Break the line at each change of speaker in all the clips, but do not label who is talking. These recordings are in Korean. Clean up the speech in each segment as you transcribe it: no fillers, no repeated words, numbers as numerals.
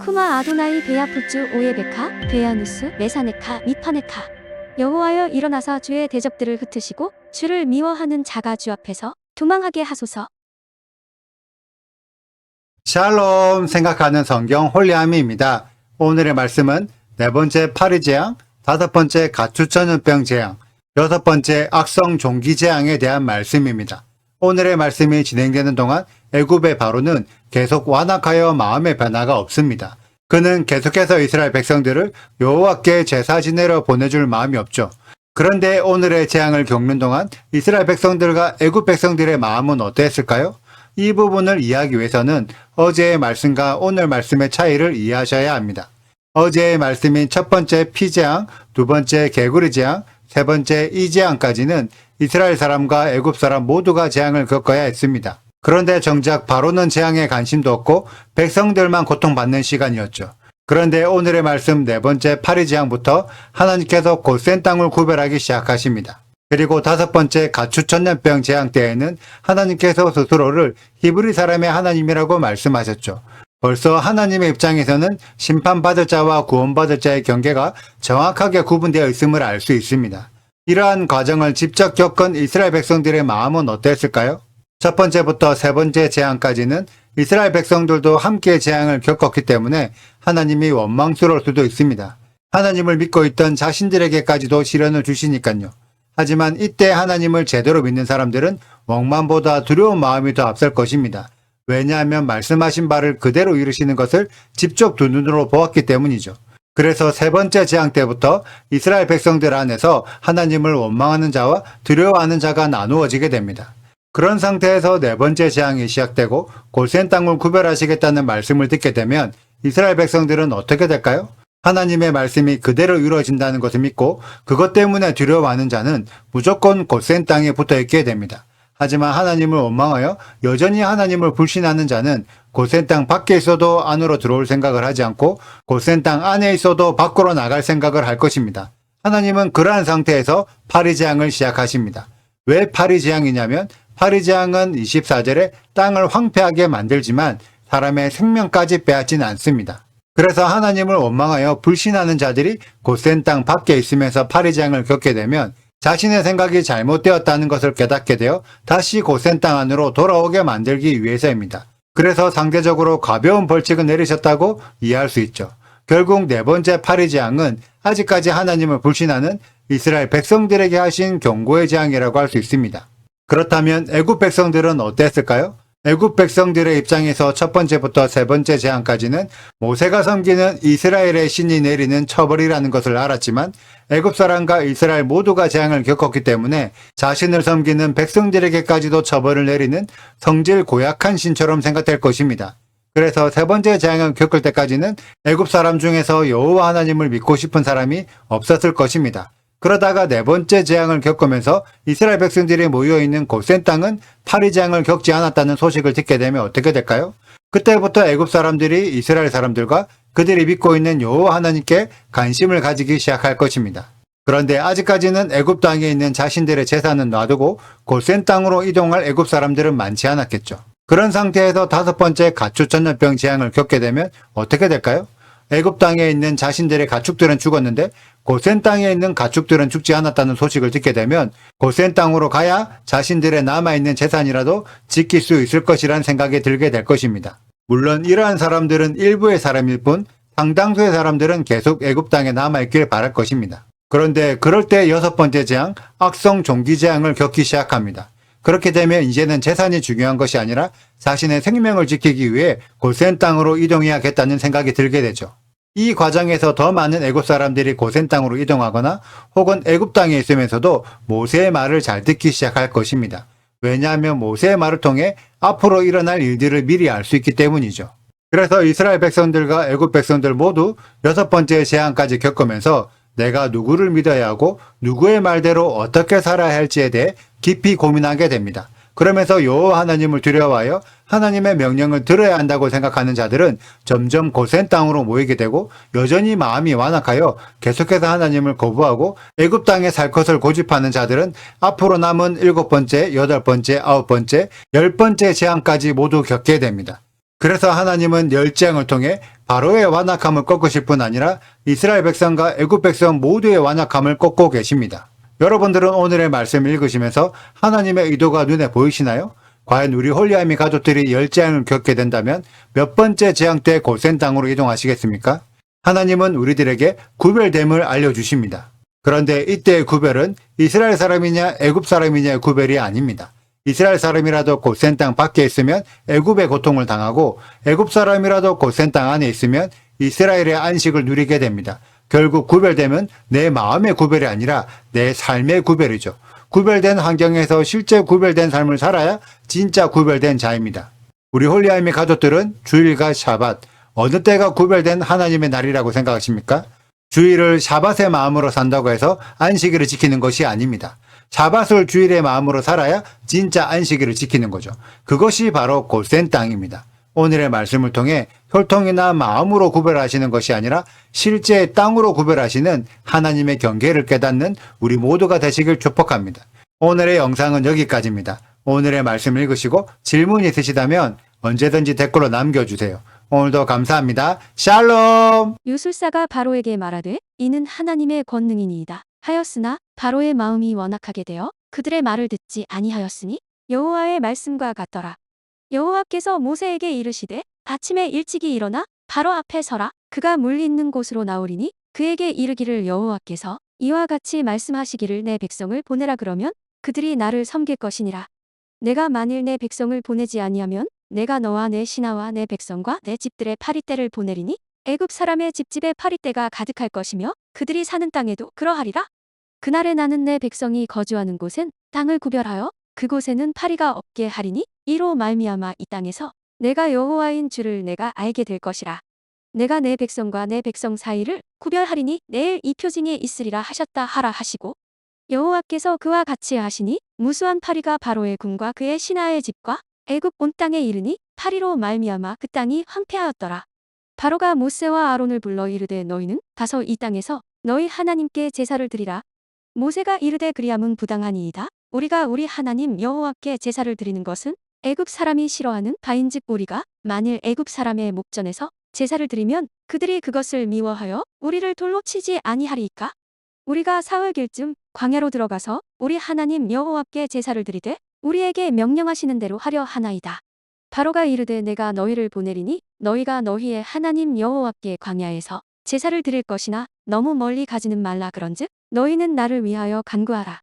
쿠마 아도나이 베야푸츠 오예베카 베야누스 메사네카 미파네카. 여호와여 일어나사 주의 대적들을 흩으시고 주를 미워하는 자가 주 앞에서 도망하게 하소서.
샬롬 생각하는 성경 홀리아미입니다. 오늘의 말씀은 네 번째 파리 재앙, 다섯 번째 가축전염병 재앙, 여섯 번째 악성 종기 재앙에 대한 말씀입니다. 오늘의 말씀이 진행되는 동안 애굽의 바로는 계속 완악하여 마음의 변화가 없습니다. 그는 계속해서 이스라엘 백성들을 여호와께 제사 지내러 보내줄 마음이 없죠. 그런데 오늘의 재앙을 겪는 동안 이스라엘 백성들과 애굽 백성들의 마음은 어땠을까요? 이 부분을 이해하기 위해서는 어제의 말씀과 오늘 말씀의 차이를 이해하셔야 합니다. 어제의 말씀인 첫 번째 피재앙, 두 번째 개구리 재앙, 세 번째 이 재앙까지는 이스라엘 사람과 애굽 사람 모두가 재앙을 겪어야 했습니다. 그런데 정작 바로는 재앙에 관심도 없고 백성들만 고통받는 시간이었죠. 그런데 오늘의 말씀 네 번째 파리 재앙부터 하나님께서 곧센 땅을 구별하기 시작하십니다. 그리고 다섯 번째 가축전염병 재앙 때에는 하나님께서 스스로를 히브리 사람의 하나님이라고 말씀하셨죠. 벌써 하나님의 입장에서는 심판받을 자와 구원받을 자의 경계가 정확하게 구분되어 있음을 알 수 있습니다. 이러한 과정을 직접 겪은 이스라엘 백성들의 마음은 어땠을까요? 첫 번째부터 세 번째 재앙까지는 이스라엘 백성들도 함께 재앙을 겪었기 때문에 하나님이 원망스러울 수도 있습니다. 하나님을 믿고 있던 자신들에게까지도 시련을 주시니까요. 하지만 이때 하나님을 제대로 믿는 사람들은 원망보다 두려운 마음이 더 앞설 것입니다. 왜냐하면 말씀하신 바를 그대로 이루시는 것을 직접 두 눈으로 보았기 때문이죠. 그래서 세 번째 재앙 때부터 이스라엘 백성들 안에서 하나님을 원망하는 자와 두려워하는 자가 나누어지게 됩니다. 그런 상태에서 네 번째 재앙이 시작되고 곧센 땅을 구별하시겠다는 말씀을 듣게 되면 이스라엘 백성들은 어떻게 될까요? 하나님의 말씀이 그대로 이루어진다는 것을 믿고 그것 때문에 두려워하는 자는 무조건 곧센 땅에 붙어있게 됩니다. 하지만 하나님을 원망하여 여전히 하나님을 불신하는 자는 곧센 땅 밖에 있어도 안으로 들어올 생각을 하지 않고 곧센 땅 안에 있어도 밖으로 나갈 생각을 할 것입니다. 하나님은 그러한 상태에서 파리 재앙을 시작하십니다. 왜 파리 재앙이냐면 파리 재앙은 24절에 땅을 황폐하게 만들지만 사람의 생명까지 빼앗지는 않습니다. 그래서 하나님을 원망하여 불신하는 자들이 곧센 땅 밖에 있으면서 파리 재앙을 겪게 되면 자신의 생각이 잘못되었다는 것을 깨닫게 되어 다시 곧센 땅 안으로 돌아오게 만들기 위해서입니다. 그래서 상대적으로 가벼운 벌칙을 내리셨다고 이해할 수 있죠. 결국 네 번째 파리 재앙은 아직까지 하나님을 불신하는 이스라엘 백성들에게 하신 경고의 재앙이라고 할 수 있습니다. 그렇다면 애굽 백성들은 어땠을까요? 애굽 백성들의 입장에서 첫 번째부터 세 번째 재앙까지는 모세가 섬기는 이스라엘의 신이 내리는 처벌이라는 것을 알았지만 애굽 사람과 이스라엘 모두가 재앙을 겪었기 때문에 자신을 섬기는 백성들에게까지도 처벌을 내리는 성질 고약한 신처럼 생각될 것입니다. 그래서 세 번째 재앙을 겪을 때까지는 애굽 사람 중에서 여호와 하나님을 믿고 싶은 사람이 없었을 것입니다. 그러다가 네 번째 재앙을 겪으면서 이스라엘 백성들이 모여있는 곧센 땅은 파리 재앙을 겪지 않았다는 소식을 듣게 되면 어떻게 될까요? 그때부터 애굽 사람들이 이스라엘 사람들과 그들이 믿고 있는 여호와 하나님께 관심을 가지기 시작할 것입니다. 그런데 아직까지는 애굽 땅에 있는 자신들의 재산은 놔두고 곧센 땅으로 이동할 애굽 사람들은 많지 않았겠죠. 그런 상태에서 다섯 번째 가축전염병 재앙을 겪게 되면 어떻게 될까요? 애굽 땅에 있는 자신들의 가축들은 죽었는데 곧센 땅에 있는 가축들은 죽지 않았다는 소식을 듣게 되면 곧센 땅으로 가야 자신들의 남아있는 재산이라도 지킬 수 있을 것이란 생각이 들게 될 것입니다. 물론 이러한 사람들은 일부의 사람일 뿐 상당수의 사람들은 계속 애굽 땅에 남아있길 바랄 것입니다. 그런데 그럴 때 여섯 번째 재앙, 악성 종기 재앙을 겪기 시작합니다. 그렇게 되면 이제는 재산이 중요한 것이 아니라 자신의 생명을 지키기 위해 곧센 땅으로 이동해야겠다는 생각이 들게 되죠. 이 과정에서 더 많은 애굽 사람들이 곧센 땅으로 이동하거나 혹은 애굽 땅에 있으면서도 모세의 말을 잘 듣기 시작할 것입니다. 왜냐하면 모세의 말을 통해 앞으로 일어날 일들을 미리 알 수 있기 때문이죠. 그래서 이스라엘 백성들과 애굽 백성들 모두 여섯 번째 재앙까지 겪으면서 내가 누구를 믿어야 하고 누구의 말대로 어떻게 살아야 할지에 대해 깊이 고민하게 됩니다. 그러면서 여호와 하나님을 두려워하여 하나님의 명령을 들어야 한다고 생각하는 자들은 점점 곧센 땅으로 모이게 되고 여전히 마음이 완악하여 계속해서 하나님을 거부하고 애굽 땅에 살 것을 고집하는 자들은 앞으로 남은 일곱 번째, 여덟 번째, 아홉 번째, 열 번째 재앙까지 모두 겪게 됩니다. 그래서 하나님은 열 재앙을 통해 바로의 완악함을 꺾으실 뿐 아니라 이스라엘 백성과 애굽 백성 모두의 완악함을 꺾고 계십니다. 여러분들은 오늘의 말씀 읽으시면서 하나님의 의도가 눈에 보이시나요? 과연 우리 홀리아미 가족들이 열재앙을 겪게 된다면 몇 번째 재앙 때 고센 땅으로 이동하시겠습니까? 하나님은 우리들에게 구별됨을 알려주십니다. 그런데 이때의 구별은 이스라엘 사람이냐 애굽 사람이냐의 구별이 아닙니다. 이스라엘 사람이라도 고센 땅 밖에 있으면 애굽의 고통을 당하고 애굽 사람이라도 고센 땅 안에 있으면 이스라엘의 안식을 누리게 됩니다. 결국 구별됨은 내 마음의 구별이 아니라 내 삶의 구별이죠. 구별된 환경에서 실제 구별된 삶을 살아야 진짜 구별된 자입니다. 우리 홀리아미 가족들은 주일과 샤밧, 어느 때가 구별된 하나님의 날이라고 생각하십니까? 주일을 샤밧의 마음으로 산다고 해서 안식일을 지키는 것이 아닙니다. 샤밧을 주일의 마음으로 살아야 진짜 안식일을 지키는 거죠. 그것이 바로 고센 땅입니다. 오늘의 말씀을 통해 혈통이나 마음으로 구별하시는 것이 아니라 실제 땅으로 구별하시는 하나님의 경계를 깨닫는 우리 모두가 되시길 축복합니다. 오늘의 영상은 여기까지입니다. 오늘의 말씀 읽으시고 질문 있으시다면 언제든지 댓글로 남겨주세요. 오늘도 감사합니다. 샬롬!
유술사가 바로에게 말하되 이는 하나님의 권능이니이다 하였으나 바로의 마음이 완악하게 되어 그들의 말을 듣지 아니하였으니 여호와의 말씀과 같더라. 여호와께서 모세에게 이르시되 아침에 일찍이 일어나 바로 앞에 서라. 그가 물 있는 곳으로 나오리니 그에게 이르기를 여호와께서 이와 같이 말씀하시기를 내 백성을 보내라. 그러면 그들이 나를 섬길 것이니라. 내가 만일 내 백성을 보내지 아니하면 내가 너와 내 신하와 내 백성과 내 집들의 파리떼를 보내리니 애굽 사람의 집집에 파리떼가 가득할 것이며 그들이 사는 땅에도 그러하리라. 그날에 나는 내 백성이 거주하는 곳엔 땅을 구별하여 그곳에는 파리가 없게 하리니 이로 말미암아 이 땅에서 내가 여호와인 줄을 내가 알게 될 것이라. 내가 내 백성과 내 백성 사이를 구별하리니 내일 이 표징에 있으리라 하셨다 하라 하시고 여호와께서 그와 같이 하시니 무수한 파리가 바로의 궁과 그의 신하의 집과 애굽 온 땅에 이르니 파리로 말미암아 그 땅이 황폐하였더라. 바로가 모세와 아론을 불러 이르되 너희는 가서 이 땅에서 너희 하나님께 제사를 드리라. 모세가 이르되 그리함은 부당하니이다. 우리가 우리 하나님 여호와께 제사를 드리는 것은 애굽 사람이 싫어하는 바인즉 우리가 만일 애굽 사람의 목전에서 제사를 드리면 그들이 그것을 미워하여 우리를 돌로 치지 아니하리이까. 우리가 사흘길쯤 광야로 들어가서 우리 하나님 여호와께 제사를 드리되 우리에게 명령하시는 대로 하려 하나이다. 바로가 이르되 내가 너희를 보내리니 너희가 너희의 하나님 여호와께 광야에서 제사를 드릴 것이나 너무 멀리 가지는 말라. 그런즉 너희는 나를 위하여 간구하라.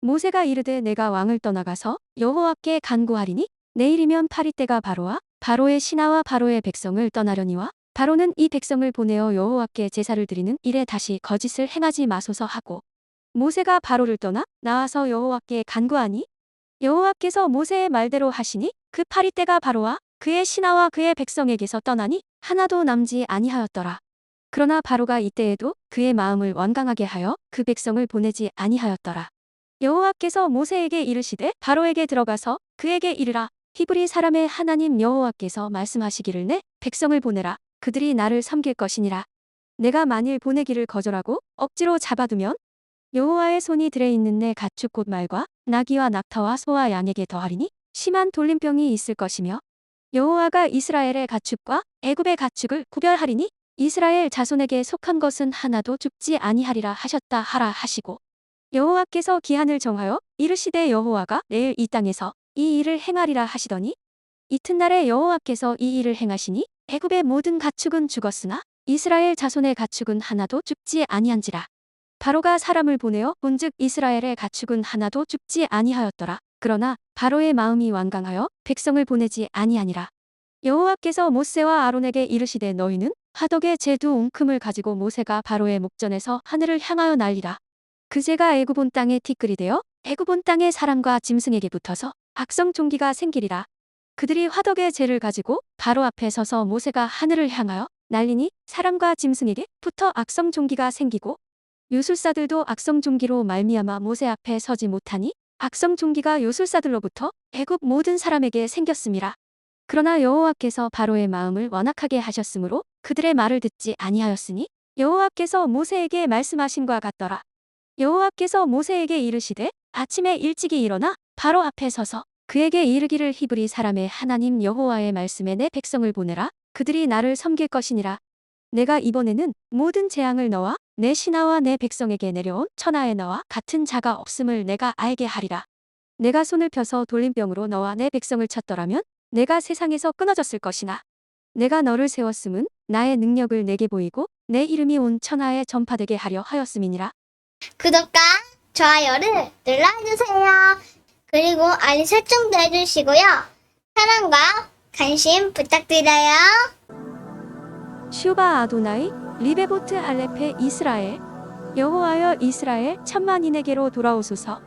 모세가 이르되 내가 왕을 떠나가서 여호와께 간구하리니 내일이면 파리떼가 바로와 바로의 신하와 바로의 백성을 떠나려니와 바로는 이 백성을 보내어 여호와께 제사를 드리는 일에 다시 거짓을 행하지 마소서 하고 모세가 바로를 떠나 나와서 여호와께 간구하니 여호와께서 모세의 말대로 하시니 그 파리떼가 바로와 그의 신하와 그의 백성에게서 떠나니 하나도 남지 아니하였더라. 그러나 바로가 이때에도 그의 마음을 완강하게 하여 그 백성을 보내지 아니하였더라. 여호와께서 모세에게 이르시되 바로에게 들어가서 그에게 이르라. 히브리 사람의 하나님 여호와께서 말씀하시기를 내 백성을 보내라. 그들이 나를 섬길 것이니라. 내가 만일 보내기를 거절하고 억지로 잡아두면 여호와의 손이 들에 있는 내 가축 곧 말과 나귀와 낙타와 소와 양에게 더하리니 심한 돌림병이 있을 것이며 여호와가 이스라엘의 가축과 애굽의 가축을 구별하리니 이스라엘 자손에게 속한 것은 하나도 죽지 아니하리라 하셨다 하라 하시고 여호와께서 기한을 정하여 이르시되 여호와가 내일 이 땅에서 이 일을 행하리라 하시더니 이튿날에 여호와께서 이 일을 행하시니 애굽의 모든 가축은 죽었으나 이스라엘 자손의 가축은 하나도 죽지 아니한지라. 바로가 사람을 보내어 본즉 이스라엘의 가축은 하나도 죽지 아니하였더라. 그러나 바로의 마음이 완강하여 백성을 보내지 아니하니라. 여호와께서 모세와 아론에게 이르시되 너희는 화덕에 재 두 웅큼을 가지고 모세가 바로의 목전에서 하늘을 향하여 날리라. 그 재가 애굽 온 땅에 티끌이 되어 애굽 온 땅의 사람과 짐승에게 붙어서 악성 종기가 생기리라. 그들이 화덕의 재를 가지고 바로 앞에 서서 모세가 하늘을 향하여 날리니 사람과 짐승에게 붙어 악성 종기가 생기고 요술사들도 악성 종기로 말미암아 모세 앞에 서지 못하니 악성 종기가 요술사들로부터 애굽 모든 사람에게 생겼음이라. 그러나 여호와께서 바로의 마음을 완악하게 하셨으므로 그들의 말을 듣지 아니하였으니 여호와께서 모세에게 말씀하신과 같더라. 여호와께서 모세에게 이르시되 아침에 일찍이 일어나 바로 앞에 서서 그에게 이르기를 히브리 사람의 하나님 여호와의 말씀에 내 백성을 보내라. 그들이 나를 섬길 것이니라. 내가 이번에는 모든 재앙을 너와 내 신하와 내 백성에게 내려온 천하에 너와 같은 자가 없음을 내가 알게 하리라. 내가 손을 펴서 돌림병으로 너와 내 백성을 쳤더라면 내가 세상에서 끊어졌을 것이나 내가 너를 세웠음은 나의 능력을 내게 보이고 내 이름이 온 천하에 전파되게 하려 하였음이니라.
구독과 좋아요를 눌러주세요. 그리고 알림 설정도 해주시고요. 사랑과 관심 부탁드려요.
슈바 아도나이 리베보트 알레페 이스라엘 여호와여 이스라엘 천만인에게로 돌아오소서.